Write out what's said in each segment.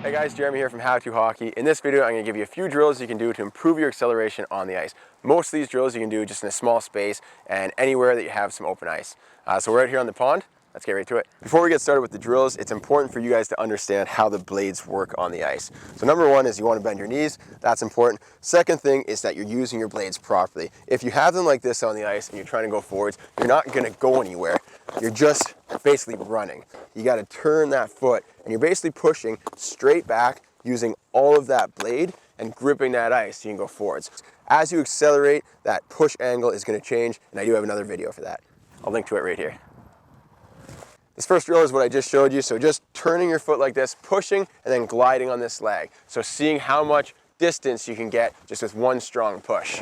Hey guys, Jeremy here from How To Hockey. In this video, I'm going to give you a few drills you can do to improve your acceleration on the ice. Most of these drills you can do just in a small space and anywhere that you have some open ice. So we're out here on the pond. Let's get right to it. Before we get started with the drills, it's important for you guys to understand how the blades work on the ice. So number one is you want to bend your knees. That's important. Second thing is that you're using your blades properly. If you have them like this on the ice and you're trying to go forwards, you're not going to go anywhere. You're just basically running. You got to turn that foot and you're basically pushing straight back using all of that blade and gripping that ice so you can go forwards. As you accelerate, that push angle is going to change, and I do have another video for that. I'll link to it right here. This first drill is what I just showed you, so just turning your foot like this, pushing, and then gliding on this leg. So seeing how much distance you can get just with one strong push.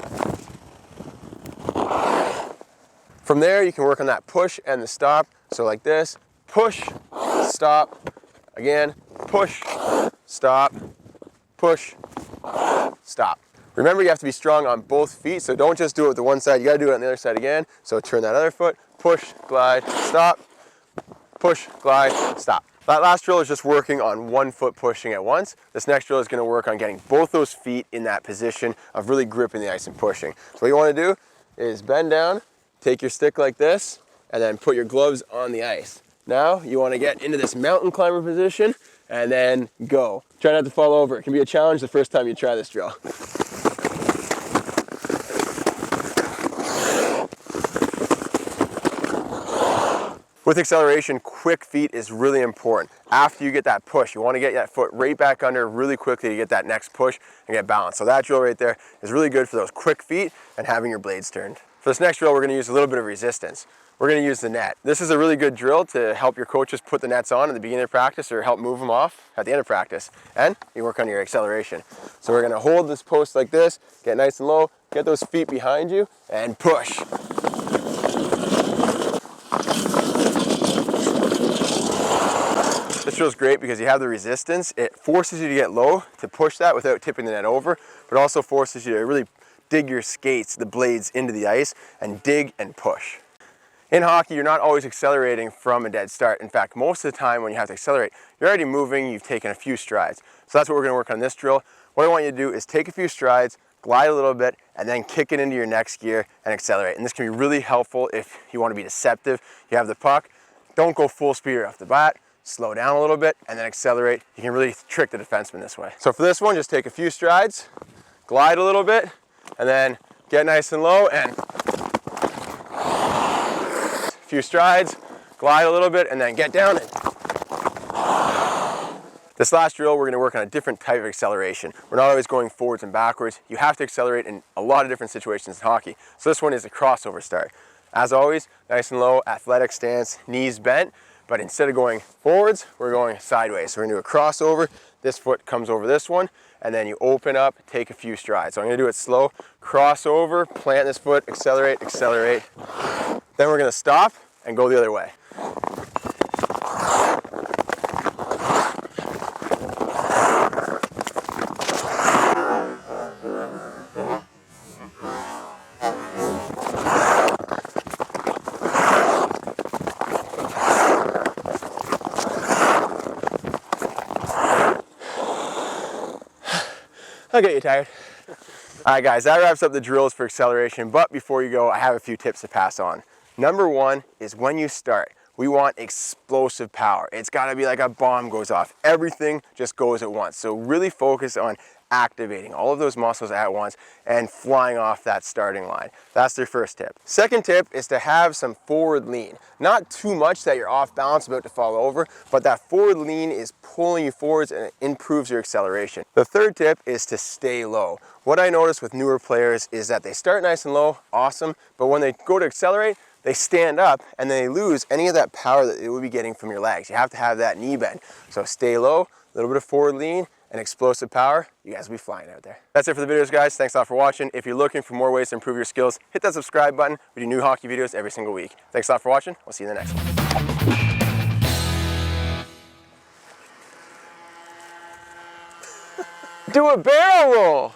From there, you can work on that push and the stop. So like this, push, stop, again, push, stop, push, stop. Remember, you have to be strong on both feet, so don't just do it with the one side, you gotta do it on the other side again. So turn that other foot, push, glide, stop, push, glide, stop. That last drill is just working on one foot pushing at once. This next drill is gonna work on getting both those feet in that position of really gripping the ice and pushing. So what you wanna do is bend down, take your stick like this, and then put your gloves on the ice. Now you wanna get into this mountain climber position and then go. Try not to fall over. It can be a challenge the first time you try this drill. With acceleration, quick feet is really important. After you get that push, you want to get that foot right back under really quickly to get that next push and get balance. So that drill right there is really good for those quick feet and having your blades turned. For this next drill, we're going to use a little bit of resistance. We're going to use the net. This is a really good drill to help your coaches put the nets on at the beginning of practice or help move them off at the end of practice. And you work on your acceleration. So we're going to hold this post like this, get nice and low, get those feet behind you, and push. This drill is great because you have the resistance. It forces you to get low to push that without tipping the net over, but also forces you to really dig your skates, the blades, into the ice and dig and push. In hockey, you're not always accelerating from a dead start. In fact, most of the time when you have to accelerate, you're already moving, you've taken a few strides. So that's what we're going to work on this drill. What I want you to do is take a few strides, glide a little bit, and then kick it into your next gear and accelerate. And this can be really helpful if you want to be deceptive. You have the puck, don't go full speed right off the bat. Slow down a little bit and then accelerate. You can really trick the defenseman this way. So for this one, just take a few strides, glide a little bit, and then get nice and low and a few strides, glide a little bit, and then get down. This last drill, we're going to work on a different type of acceleration. We're not always going forwards and backwards. You have to accelerate in a lot of different situations in hockey. So this one is a crossover start. As always, nice and low, athletic stance, knees bent. But instead of going forwards, we're going sideways. So we're gonna do a crossover. This foot comes over this one, and then you open up, take a few strides. So I'm gonna do it slow. Crossover, plant this foot, accelerate, accelerate. Then we're gonna stop and go the other way. I'll get you tired. All right guys, that wraps up the drills for acceleration, but before you go, I have a few tips to pass on. Number one is when you start, we want explosive power. It's gotta be like a bomb goes off. Everything just goes at once. So really focus on activating all of those muscles at once and flying off that starting line. That's their first tip. Second tip is to have some forward lean. Not too much that you're off balance about to fall over, but that forward lean is pulling you forwards and it improves your acceleration. The third tip is to stay low. What I notice with newer players is that they start nice and low, awesome, but when they go to accelerate, they stand up and they lose any of that power that they would be getting from your legs. You have to have that knee bend. So stay low, a little bit of forward lean, and explosive power, you guys will be flying out there. That's it for the videos, guys. Thanks a lot for watching. If you're looking for more ways to improve your skills, hit that subscribe button. We do new hockey videos every single week. Thanks a lot for watching. We'll see you in the next one. Do a barrel roll.